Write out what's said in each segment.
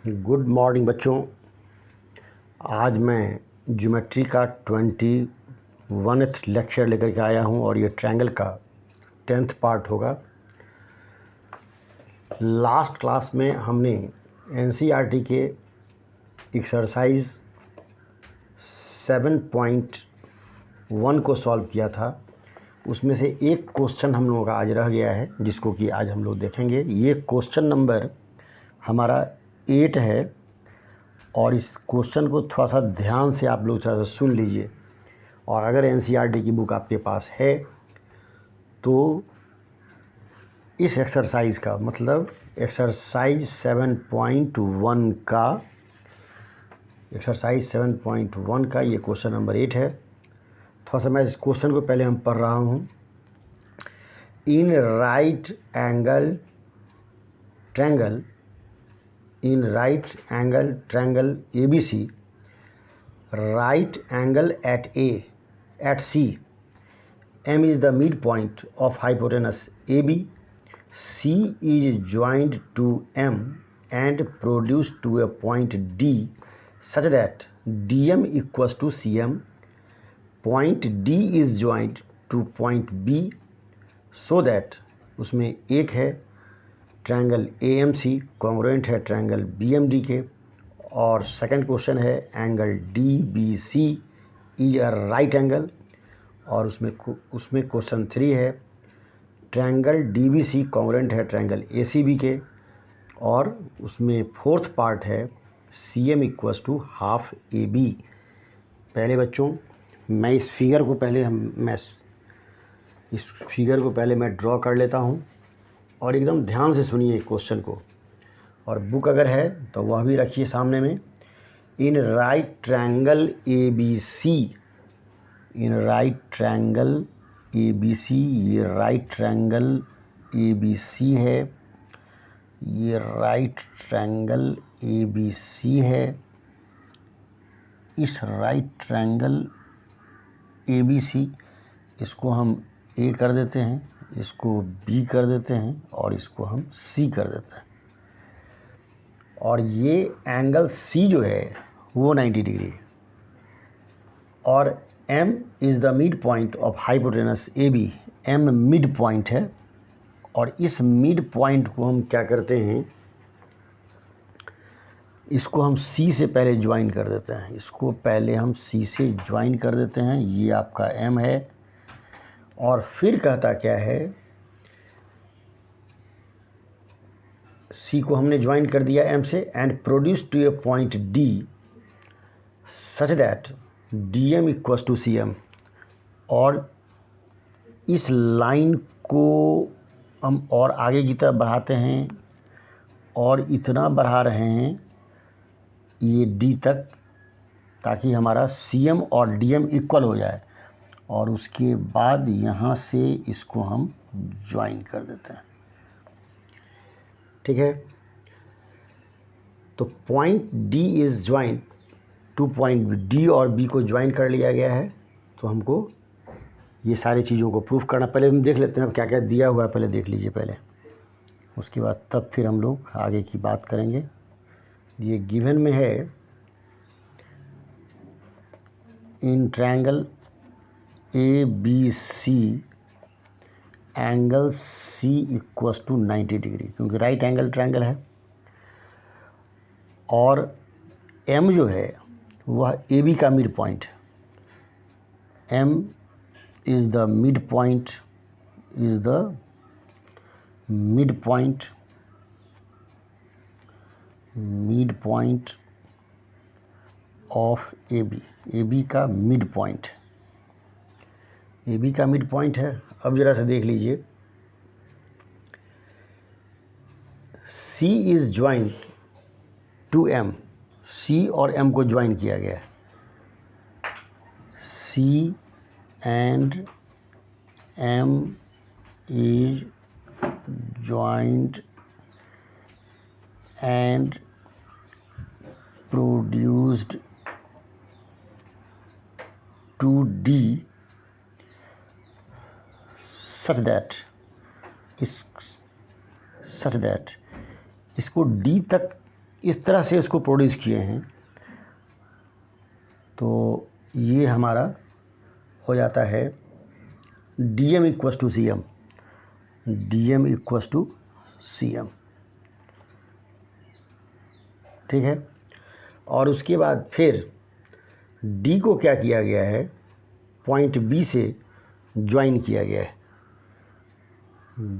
Good morning बच्चों। आज मैं ज्योमेट्री का 21th लेक्चर लेकर के आया हूं और ये ट्रायंगल का 10th पार्ट होगा। लास्ट क्लास में हमने एनसीईआरटी के एक्सरसाइज 7.1 को सॉल्व किया था। उसमें से एक क्वेश्चन हम लोगों का आज रह गया है, जिसको कि आज हम लोग देखेंगे। ये क्वेश्चन नंबर हमारा 8 है और इस क्वेश्चन को थोड़ा सा ध्यान से आप लोग थोड़ा सा सुन लीजिए। और अगर एनसीईआरटी की बुक आपके पास है तो इस एक्सरसाइज का मतलब एक्सरसाइज 7.1 का ये क्वेश्चन नंबर 8 है। थोड़ा सा मैं इस क्वेश्चन को पहले हम पढ़ रहा हूँ। In right angle triangle ABC, right angle at C, M is the midpoint of hypotenuse AB, C is joined to M and produced to a point D such that DM equals to CM. Point D is joined to point B so that उसमें एक है triangle AMC congruent है triangle BMD के। और second question है angle DBC is a right angle. और उसमें question 3 है ट्रायंगल DBC कॉन्ग्रुएंट है ट्रायंगल ACB के। और उसमें फोर्थ पार्ट है CM equals to half AB। पहले बच्चों मैं इस फिगर को पहले मैं ड्रॉ कर लेता हूँ और एकदम ध्यान से सुनिए क्वेश्चन को। और बुक अगर है तो वह भी रखिए सामने में। In right triangle ABC, in right triangle ABC, ये राइट ट्रायंगल ABC है, ये राइट ट्रायंगल ABC है। इस राइट ट्रायंगल ABC इसको हम A कर देते हैं, इसको B कर देते हैं और इसको हम C कर देते हैं। और ये एंगल C जो है वो 90 डिग्री है। और M is the midpoint of hypotenuse AB, M mid point है। और इस मिड पॉइंट को हम क्या करते हैं, इसको हम C से पहले ज्वाइन कर देते हैं। इसको पहले हम C से ज्वाइन कर देते हैं। ये आपका M है। और फिर कहता क्या है, C को हमने ज्वाइन कर दिया M से and produce to a point D such that DM equals to CM। और इस लाइन को हम और आगे की तरफ बढ़ाते हैं और इतना बढ़ा रहे हैं ये D तक, ताकि हमारा CM और DM इक्वल हो जाए। और उसके बाद यहाँ से इसको हम ज्वाइन कर देते हैं। ठीक है, तो point D is join two point D और B को ज्वाइन कर लिया गया है। तो हमको ये सारी चीज़ों को प्रूफ करना, पहले हम देख लेते हैं क्या क्या दिया हुआ है, पहले देख लीजिए पहले, उसके बाद तब फिर हम लोग आगे की बात करेंगे। ये गिवन में है in triangle ABC angle C equals to 90 degree, क्योंकि राइट एंगल ट्रायंगल है। और M जो है वह AB का midpoint, M is the midpoint of AB का मिड पॉइंट, AB का मिड पॉइंट है। अब ज़रा सा देख लीजिए, C is join to M, C और M को ज्वाइन किया गया है। C and M is joined and produced to D such that इसको D तक इस तरह से इसको प्रोड्यूस किए हैं। तो ये हमारा हो जाता है DM equals to C M, DM equals to C M, ठीक है। और उसके बाद फिर D को क्या किया गया है, पॉइंट B से ज्वाइन किया गया है,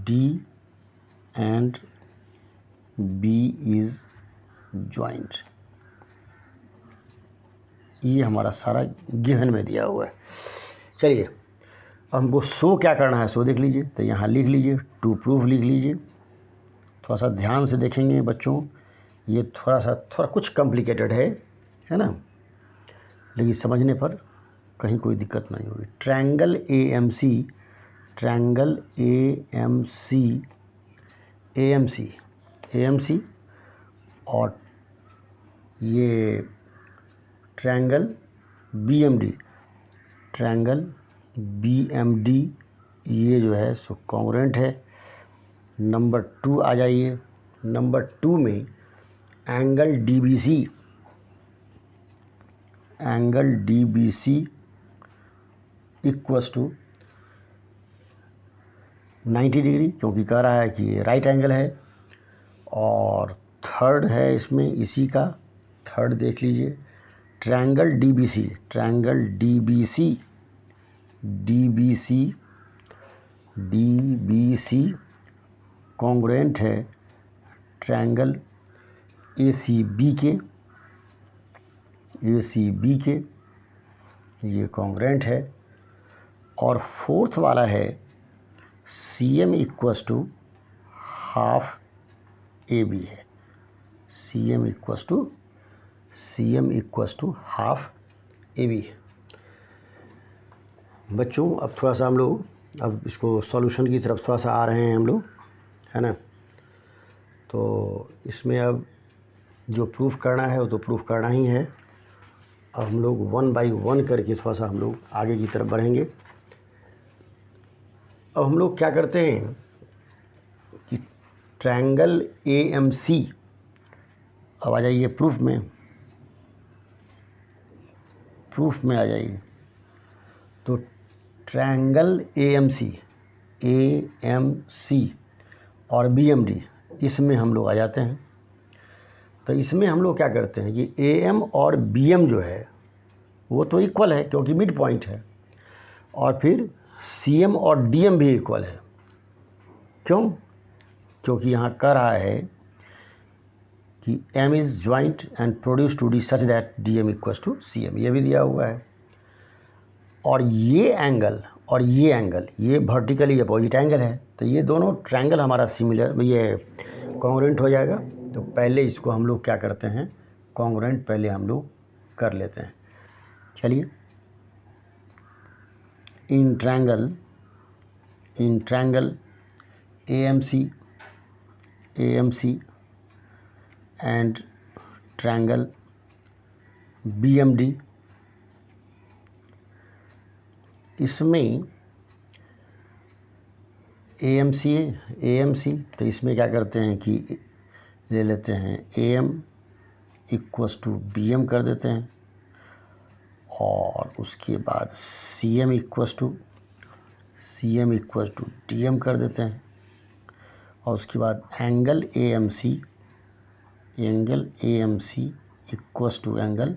D and B is joint. ये हमारा सारा गिवन में दिया हुआ है। चलिए अब हमको शो क्या करना है, शो देख लीजिए। तो यहाँ लिख लीजिए टू प्रूफ लिख लीजिए। थोड़ा सा ध्यान से देखेंगे बच्चों, ये थोड़ा कुछ कॉम्प्लिकेटेड है ना, लेकिन समझने पर कहीं कोई दिक्कत नहीं होगी। ट्रायंगल AMC और ये ट्रायंगल BMD ये जो है सो कॉन्ग्रुएंट है। नंबर 2 आ जाइए। नंबर 2 में angle DBC equals to 90 degree, क्योंकि कह रहा है कि ये राइट एंगल है। और थर्ड है इसमें इसी का, थर्ड देख लीजिए, ट्रायंगल DBC कॉन्ग्रुएंट है ट्रायंगल ACB के, ये कॉन्ग्रुएंट है। और फोर्थ वाला है CM equals to half AB है, CM equals to half AB है। बच्चों अब थोड़ा सा हम लोग अब इसको सॉल्यूशन की तरफ थोड़ा सा आ रहे हैं हम लोग, है ना। तो इसमें अब जो प्रूफ करना है वो तो प्रूफ करना ही है। अब हम लोग 1 बाई 1 करके थोड़ा सा हम लोग आगे की तरफ बढ़ेंगे। अब हम लोग क्या करते हैं कि ट्रायंगल AMC, अब आ जाइए प्रूफ में आ जाइए। तो ट्रायंगल AMC और BMD, इसमें हम लोग आ जाते हैं। तो इसमें हम लोग क्या करते हैं कि AM और BM जो है वो तो इक्वल है क्योंकि मिड पॉइंट है, और फिर CM और DM भी इक्वल है। क्यों? क्योंकि यहाँ कह रहा है कि M is joined and produce 2D such that DM equals to CM, ये भी दिया हुआ है। और ये एंगल और ये वर्टिकली अपोजिट एंगल है, तो ये दोनों ट्रायंगल हमारा सिमिलर, ये कॉन्ग्रुएंट हो जाएगा। तो पहले इसको हम लोग क्या करते हैं, कॉन्ग्रुएंट पहले हम लोग कर लेते हैं। चलिए, in triangle AMC and triangle BMD, इसमें AMC तो इसमें क्या करते हैं कि ले लेते हैं AM इक्वस टू BM कर देते हैं, और उसके बाद CM इक्वस टू DM कर देते हैं, और उसके बाद angle AMC equals to angle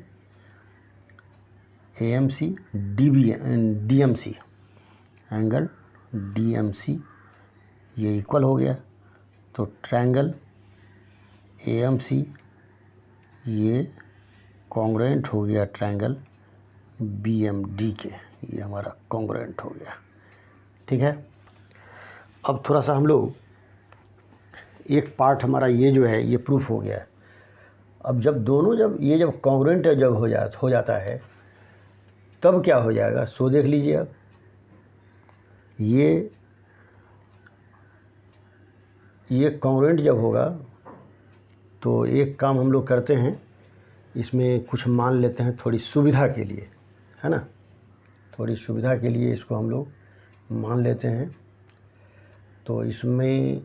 DMC, angle DMC ये इक्वल हो गया। तो ट्रायंगल AMC ये कॉन्ग्रुएंट हो गया ट्रायंगल BMD के, ये हमारा कॉन्ग्रुएंट हो गया। ठीक है, अब थोड़ा सा हम लोग एक पार्ट हमारा ये जो है ये प्रूफ हो गया। अब जब कॉन्ग्रुएंट जब हो जाता है तब क्या हो जाएगा, सो देख लीजिए। अब ये कॉन्ग्रुएंट जब होगा तो एक काम हम लोग करते हैं, इसमें कुछ मान लेते हैं थोड़ी सुविधा के लिए, है ना। थोड़ी सुविधा के लिए इसको हम लोग मान लेते हैं। तो इसमें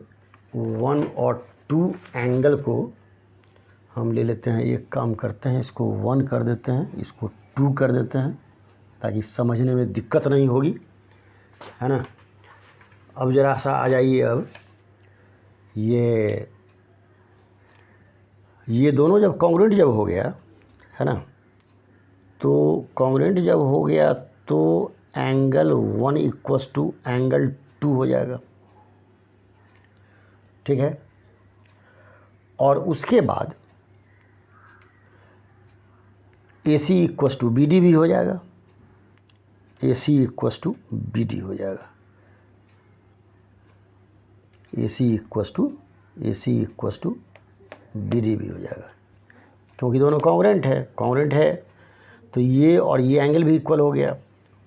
1 और 2 एंगल को हम ले लेते हैं, एक काम करते हैं, इसको 1 कर देते हैं, इसको 2 कर देते हैं, ताकि समझने में दिक्कत नहीं होगी, है ना। अब ज़रा सा आ जाइए, अब ये दोनों जब कॉन्ग्रुएंट जब हो गया, है ना, तो कॉन्ग्रुएंट जब हो गया तो एंगल 1 इक्वस टू एंगल 2 हो जाएगा, ठीक है। और उसके बाद AC इक्वस टू BD भी हो जाएगा, AC इक्वस टू BD हो जाएगा, AC इक्वस टू BD भी हो जाएगा, क्योंकि दोनों कॉन्ग्रुएंट है तो ये और ये एंगल भी इक्वल हो गया,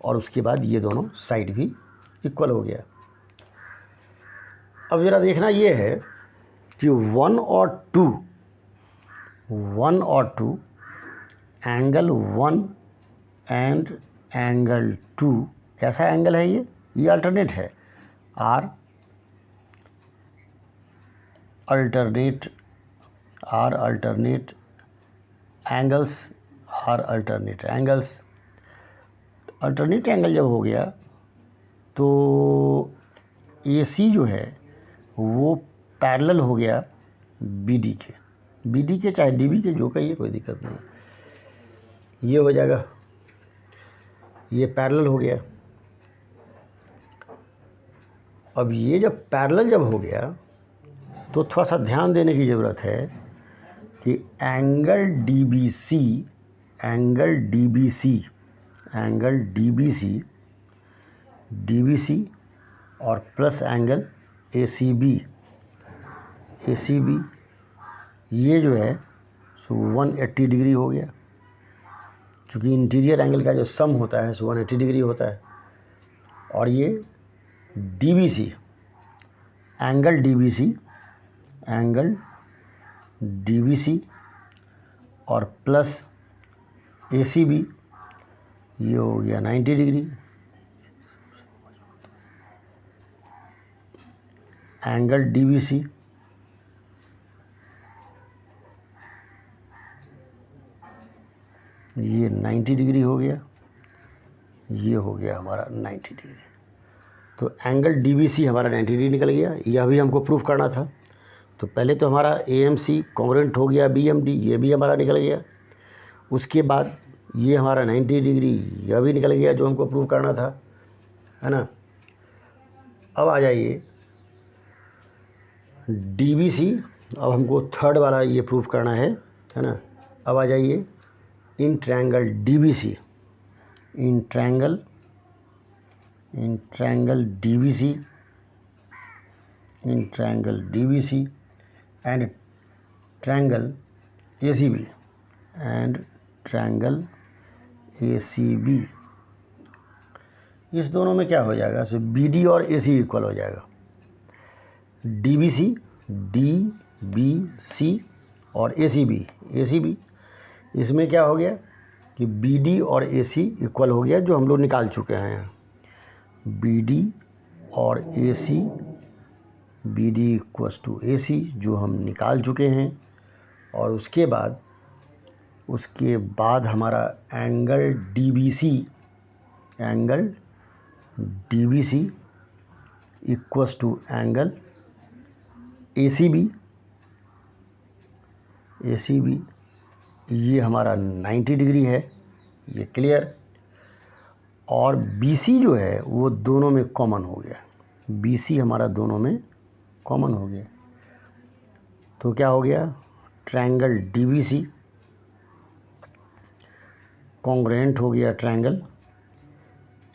और उसके बाद ये दोनों साइड भी इक्वल हो गया। अब ज़रा देखना ये है कि 1 और 2 एंगल 1 एंड एंगल 2 कैसा एंगल है, ये अल्टरनेट है, are alternate angles, alternate angle जब हो गया तो AC जो है वो पैरेलल हो गया BD के चाहे DB के, जो कहिए, कोई दिक्कत नहीं, ये हो जाएगा, ये पैरेलल हो गया। अब ये जब पैरेलल जब हो गया तो थोड़ा सा ध्यान देने की ज़रूरत है कि एंगल DBC और प्लस एंगल ACB ये जो है सो 180 डिग्री हो गया, चूँकि इंटीरियर एंगल का जो सम होता है सो 180 डिग्री होता है। और ये एंगल DBC और प्लस ACB ये हो गया 90 डिग्री। एंगल DBC ये 90 डिग्री हो गया, ये हो गया हमारा 90 डिग्री। तो एंगल DBC हमारा 90 डिग्री निकल गया, यह भी हमको प्रूफ करना था। तो पहले तो हमारा AMC कॉन्ग्रुएंट हो गया BMD, ये भी हमारा निकल गया। उसके बाद ये हमारा 90 डिग्री यह भी निकल गया, जो हमको प्रूफ करना था, है ना। अब आ जाइए DBC, अब हमको थर्ड वाला ये प्रूफ करना है ना। अब आ जाइए in triangle DBC and triangle ACB इस दोनों में क्या हो जाएगा, सो BD और AC इक्वल हो जाएगा। DBC और ACB इसमें क्या हो गया कि BD और AC इक्वल हो गया, जो हम लोग निकाल चुके हैं। BD और AC, BD equals to AC जो हम निकाल चुके हैं। और उसके बाद हमारा angle DBC equals to angle ACB ये हमारा 90 डिग्री है, ये क्लियर। और BC जो है वो दोनों में कॉमन हो गया, BC हमारा दोनों में कॉमन हो गया। तो क्या हो गया, ट्रायंगल DBC कॉन्ग्रुएंट हो गया ट्रायंगल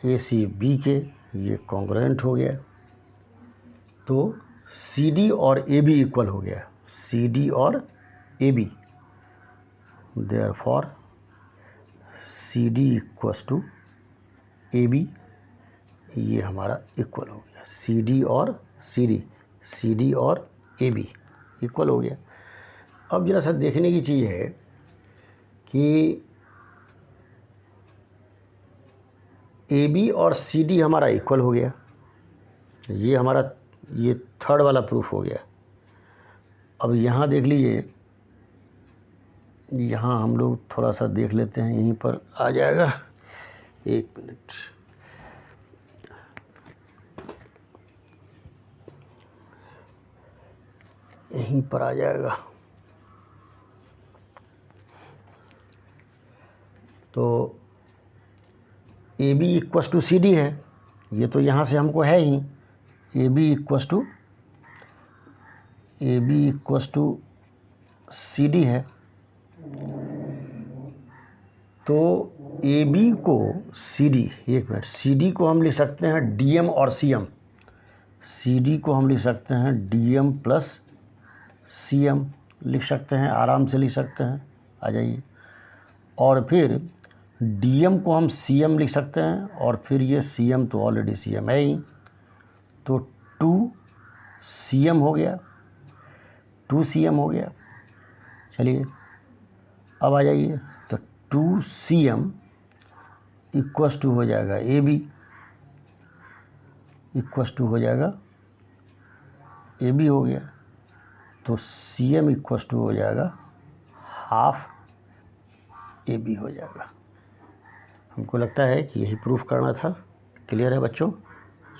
ACB के, ये कॉन्ग्रुएंट हो गया। तो CD और AB इक्वल हो गया, CD और AB, therefore CD equals to AB ये हमारा इक्वल हो गया, CD और AB इक्वल हो गया। अब जरा सा देखने की चीज़ है कि AB और CD हमारा इक्वल हो गया, ये थर्ड वाला प्रूफ हो गया। अब यहाँ देख लीजिए यहाँ हम लोग थोड़ा सा देख लेते हैं, यहीं पर आ जाएगा। एक मिनट, यहीं पर आ जाएगा। तो A B equals to C D है, ये तो यहाँ से हमको है ही। A B equals to C D है। तो ए बी को सी डी, एक मिनट, सी डी को हम लिख सकते हैं डी एम और सी एम। सी डी को हम लिख सकते हैं D M plus C M लिख सकते हैं, आराम से लिख सकते हैं, आ जाइए। और फिर डी एम को हम सी एम लिख सकते हैं, और फिर ये सी एम तो ऑलरेडी सी एम है ही, तो 2 सी एम हो गया, 2 सी एम हो गया। चलिए अब आ जाइए, तो 2 सी एम इक्वस टू हो जाएगा ए बी, इक्वस टू हो जाएगा ए बी हो गया। तो सी एम इक्वस टू हो जाएगा हाफ ए बी हो जाएगा। हमको लगता है कि यही प्रूफ करना था। क्लियर है बच्चों?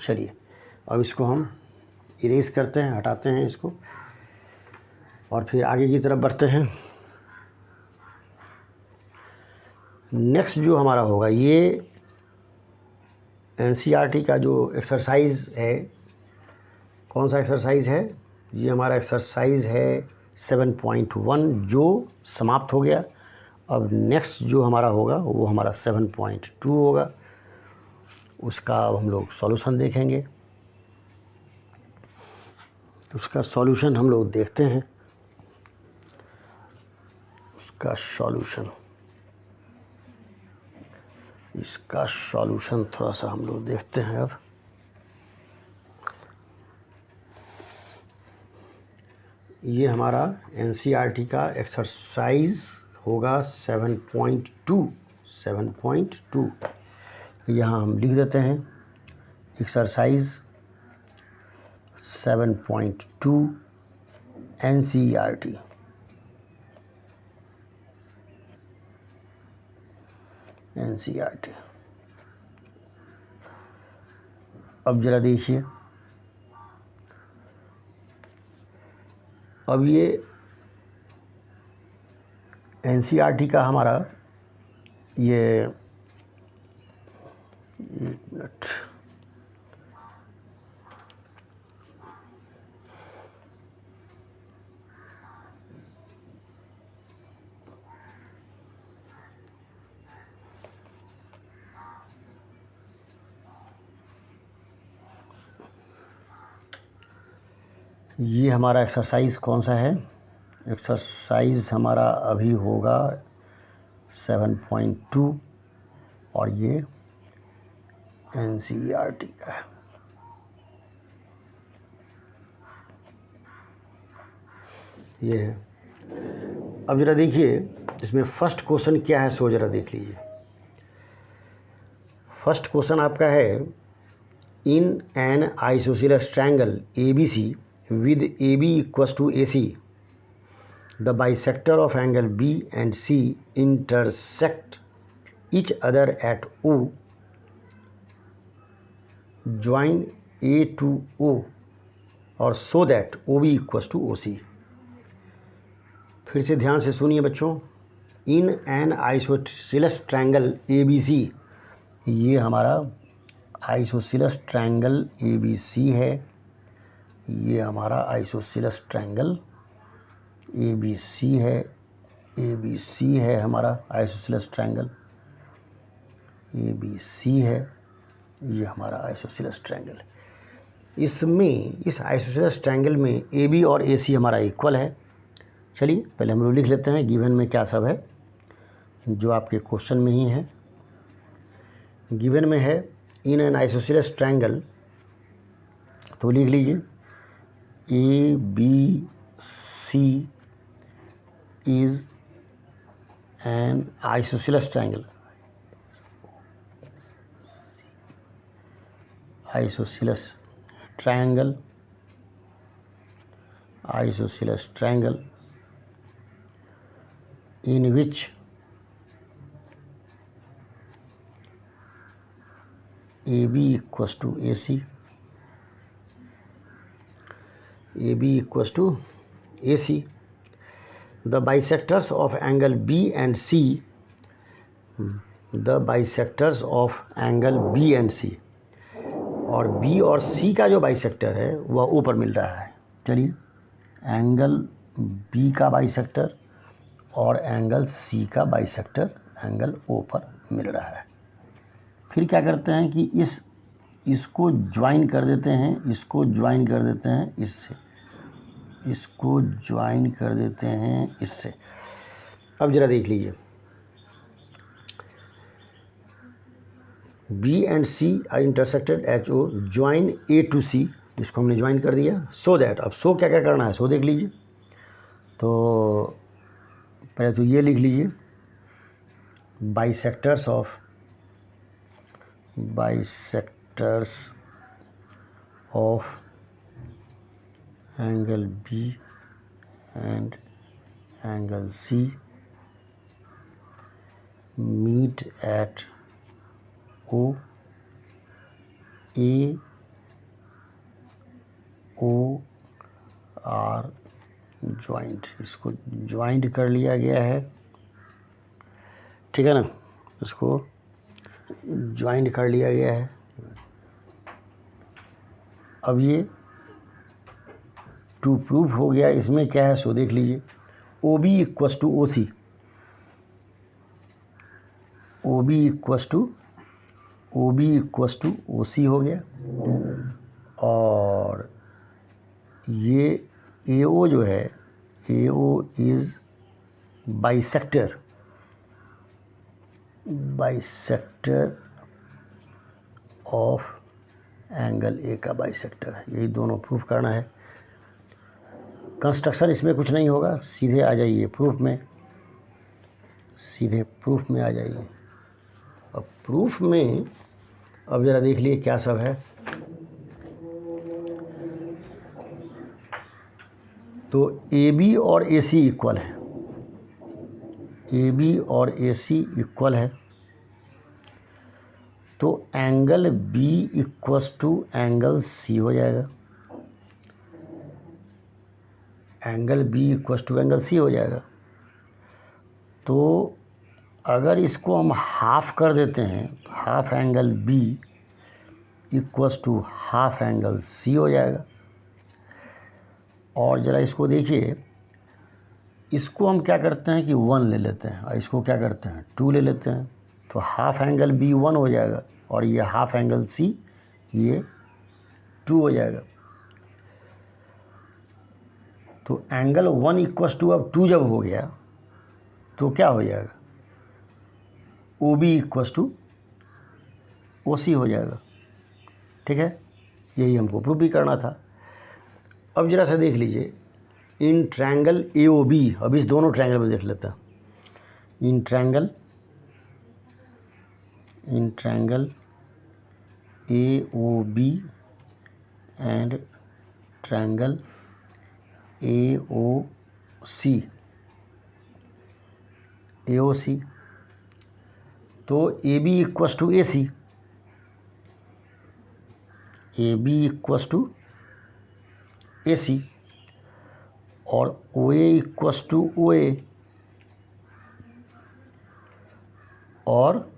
चलिए अब इसको हम इरेज करते हैं, हटाते हैं इसको, और फिर आगे की तरफ बढ़ते हैं। नेक्स्ट जो हमारा होगा, ये एनसीईआरटी का जो एक्सरसाइज है, कौन सा एक्सरसाइज है? ये हमारा एक्सरसाइज है 7.1 जो समाप्त हो गया। अब नेक्स्ट जो हमारा होगा वो हमारा 7.2 होगा, उसका अब हम लोग सॉल्यूशन देखेंगे। उसका सॉल्यूशन हम लोग देखते हैं, उसका सॉल्यूशन, इसका सॉल्यूशन थोड़ा सा हम लोग देखते हैं। अब ये हमारा एनसीईआरटी का एक्सरसाइज होगा 7.2। यहाँ हम लिख देते हैं एक्सरसाइज 7.2 एनसीईआरटी। अब ज़रा देखिए, अब ये एनसीईआरटी का हमारा ये, एक मिनट, ये हमारा एक्सरसाइज कौन सा है? एक्सरसाइज हमारा अभी होगा 7.2, और ये एनसीईआरटी का है। ये है। अब ज़रा देखिए इसमें फर्स्ट क्वेश्चन क्या है, सो ज़रा देख लीजिए। फर्स्ट क्वेश्चन आपका है, in an isosceles triangle ABC with AB equals to AC, the bisector of angle B and C intersect each other at O, join A to O, और so that OB equals to OC। फिर से ध्यान से सुनिए बच्चों, in an isosceles triangle ABC, ये हमारा isosceles triangle ABC है, ये हमारा आइसोसेलेस ट्रायंगल ABC है हमारा आइसोसेलेस ट्रायंगल ABC है, ये हमारा आइसोसेलेस ट्रायंगल। इसमें, इस आइसोसेलेस ट्रायंगल में AB और AC हमारा इक्वल है। चलिए पहले हम लोग लिख लेते हैं गिवन में क्या सब है, जो आपके क्वेश्चन में ही है। गिवन में है इन एन आइसोसेलेस ट्रायंगल, तो लिख लीजिए ABC is an isosceles triangle, isosceles triangle in which AB equals to AC, AB equals to AC, the bisectors of angle B and C, the bisectors of angle B and C, और B और C का जो bisector है वह ऊपर मिल रहा है। चलिए, एंगल B का बाइसेक्टर और एंगल C का बाइसेक्टर एंगल O पर मिल रहा है। फिर क्या करते हैं कि इसको ज्वाइन कर देते हैं, इसको ज्वाइन कर देते हैं इससे, इसको ज्वाइन कर देते हैं इससे। अब ज़रा देख लीजिए, B and C are intersected HO, join A to C, इसको हमने ज्वाइन कर दिया। सो दैट, अब सो क्या क्या करना है, सो देख लीजिए। तो पहले तो ये लिख लीजिए, bisectors of angle B and angle C meet at O, A O are joined, इसको ज्वाइंट कर लिया गया है, ठीक है ना, इसको ज्वाइंट कर लिया गया है। अब ये टू प्रूफ हो गया। इसमें क्या है सो देख लीजिए, OB equals to OC, OB equals to OC हो गया, और ये AO जो है, AO is bisector of angle A का बाइसेक्टर है। यही दोनों प्रूफ करना है। कंस्ट्रक्शन इसमें कुछ नहीं होगा, सीधे आ जाइए प्रूफ में, सीधे प्रूफ में आ जाइए। अब प्रूफ में अब ज़रा देख लिए क्या सब है। तो AB और AC इक्वल है, AB और AC इक्वल है, तो angle B equals to angle C हो जाएगा, angle B equals to angle C हो जाएगा। तो अगर इसको हम हाफ कर देते हैं, half angle B equals to half angle C हो जाएगा। और ज़रा इसको देखिए, इसको हम क्या करते हैं कि 1 ले लेते हैं, और इसको क्या करते हैं 2 ले लेते हैं, तो हाफ एंगल B 1 हो जाएगा, और ये हाफ एंगल C ये 2 हो जाएगा। तो एंगल 1 इक्वस टू अब 2 जब हो गया तो क्या हो जाएगा, OB इक्वस टू OC हो जाएगा, ठीक है। यही हमको प्रूफ भी करना था। अब जरा सा देख लीजिए, इन ट्रायंगल AOB, अब इस दोनों ट्रायंगल में देख लेते हैं। In triangle AOB and triangle AOC, तो AB equals to AC, AB equals to AC, और OA इक्वस टू OA, और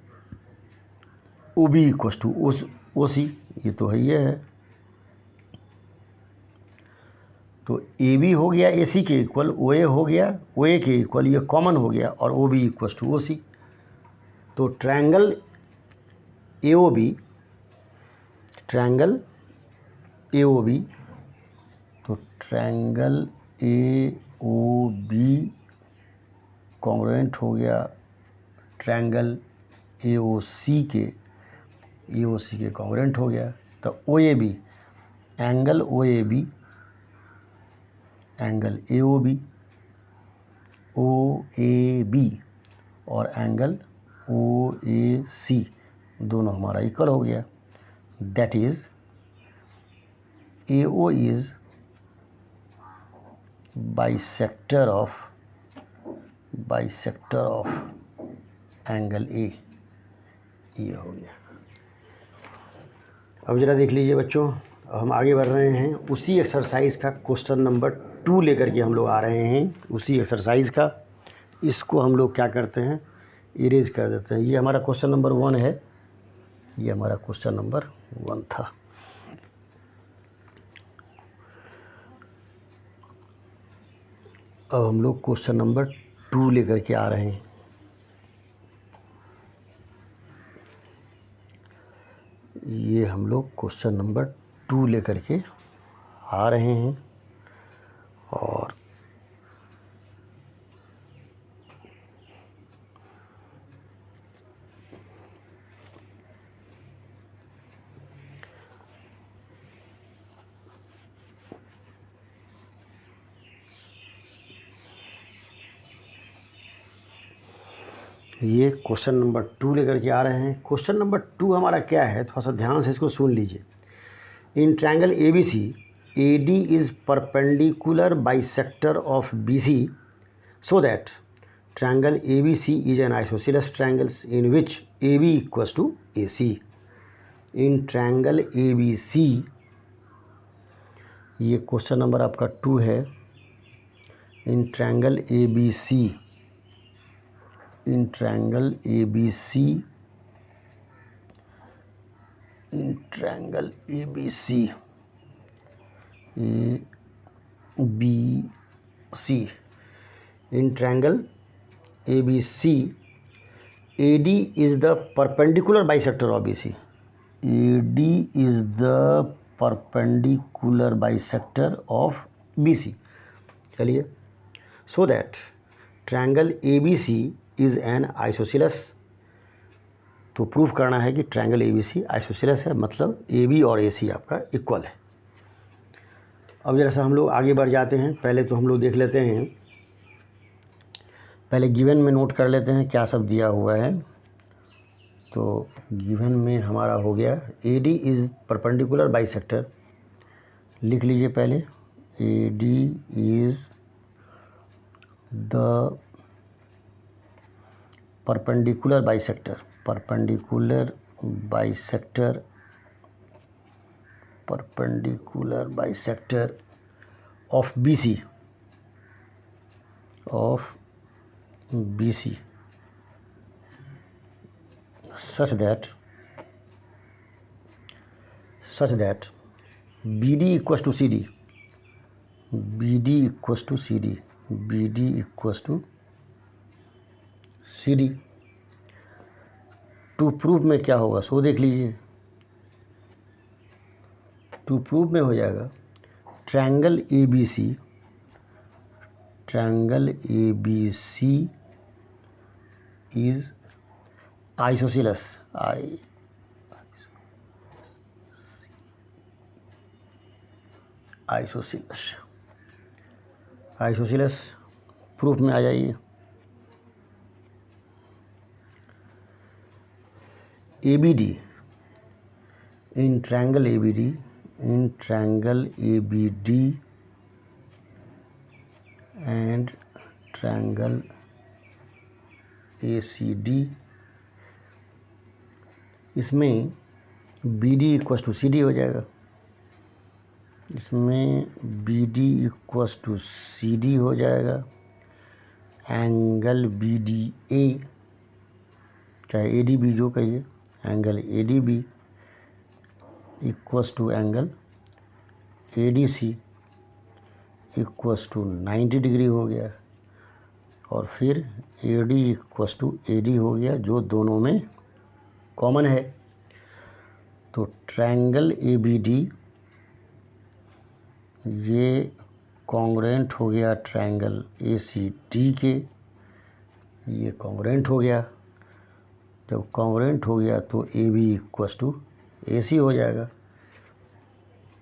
OB इक्वस टू OC, ये तो है ही है। तो AB हो गया AC के इक्वल, OA हो गया OA के इक्वल, ये कॉमन हो गया, और OB इक्वस टू OC। तो ट्रायंगल AOB तो ट्रायंगल AOB कॉन्ग्रुएंट हो गया ट्रायंगल AOC के कॉन्ग्रुएंट हो गया। तो OAB, angle OAB, angle AOB, और एंगल OAC दोनों हमारा इक्वल हो गया। That is AO is bisector of bisector of angle A, ये हो गया। अब ज़रा देख लीजिए बच्चों, हम आगे बढ़ रहे हैं। उसी एक्सरसाइज का क्वेश्चन नंबर 2 लेकर के हम लोग आ रहे हैं। उसी एक्सरसाइज का, इसको हम लोग क्या करते हैं, इरेज कर देते हैं। ये हमारा क्वेश्चन नंबर 1 है, ये हमारा क्वेश्चन नंबर 1 था। अब हम लोग क्वेश्चन नंबर 2 लेकर के आ रहे हैं। ये हम लोग क्वेश्चन नंबर 2 लेकर के आ रहे हैं। और ये क्वेश्चन नंबर 2 लेकर के आ रहे हैं। क्वेश्चन नंबर 2 हमारा क्या है, थोड़ा सा ध्यान से इसको सुन लीजिए। इन triangle ABC, AD is perpendicular bisector of BC, so that triangle ABC is an isosceles triangle in which AB equals to AC. In triangle ABC, ये क्वेश्चन नंबर आपका 2 है। In triangle ABC, in triangle ABC, in triangle ABC, ABC, in triangle ABC, AD is the perpendicular bisector of BC. AD is the perpendicular bisector of BC. चलिए, so that triangle ABC is an isosceles, तो proof करना है कि triangle ABC isosceles है, मतलब AB और AC आपका equal है। अब जैसा हम लोग आगे बढ़ जाते हैं, पहले तो हम लोग देख लेते हैं, पहले गिवन में नोट कर लेते हैं क्या सब दिया हुआ है। तो गिवन में हमारा हो गया AD इज़ परपेंडिकुलर बाइसेक्टर, लिख लीजिए पहले। AD is the perpendicular bisector, perpendicular bisector, perpendicular bisector of BC, of BC, such that BD equals to CD, BD equals to CD, BD equals to CD। To proof में क्या होगा सो देख लीजिए। To proof में हो जाएगा triangle ABC, triangle ABC is isosceles, isosceles, isosceles proof में आ जाइए। ABD, in triangle ABD, in triangle ABD and triangle ACD, इसमें BD इक्वस टू CD हो जाएगा, इसमें BD इक्वस टू CD हो जाएगा। एंगल BDA, चाहे ADB जो कहिए, angle ADB equals to angle ADC equals to 90 degree हो गया। और फिर AD इक्वस टू AD हो गया, जो दोनों में कॉमन है। तो ट्रायंगल ABD ये कॉन्ग्रुएंट हो गया ट्रायंगल ACD के, ये कॉन्ग्रुएंट हो गया। जब कॉन्ग्रुएंट हो गया तो AB इक्वस टू AC हो जाएगा।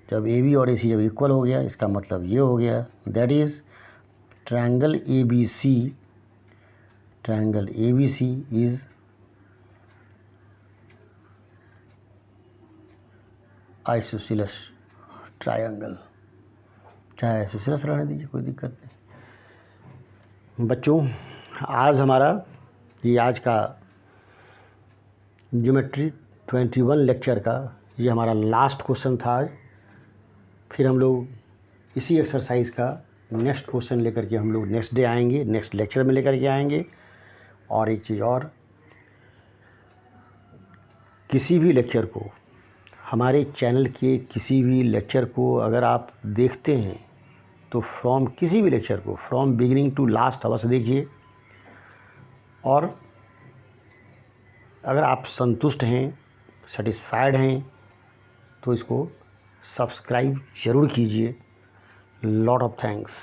जब AB और AC जब इक्वल हो गया, इसका मतलब ये हो गया, that is triangle ABC, triangle ABC is isosceles triangle. चाहे आइसोसेलेस रहने दीजिए, कोई दिक्कत नहीं। बच्चों आज हमारा ये आज का ज्योमेट्री 21 लेक्चर का ये हमारा लास्ट क्वेश्चन था आज। फिर हम लोग इसी एक्सरसाइज का नेक्स्ट क्वेश्चन लेकर के हम लोग नेक्स्ट डे आएंगे, नेक्स्ट लेक्चर में लेकर के आएंगे। और एक चीज़ और, किसी भी लेक्चर को, हमारे चैनल के किसी भी लेक्चर को अगर आप देखते हैं तो किसी भी लेक्चर को फ्रॉम बिगिनिंग टू लास्ट अवश्य देखिए। और अगर आप संतुष्ट हैं, सेटिस्फाइड हैं, तो इसको सब्सक्राइब ज़रूर कीजिए। Lot of thanks.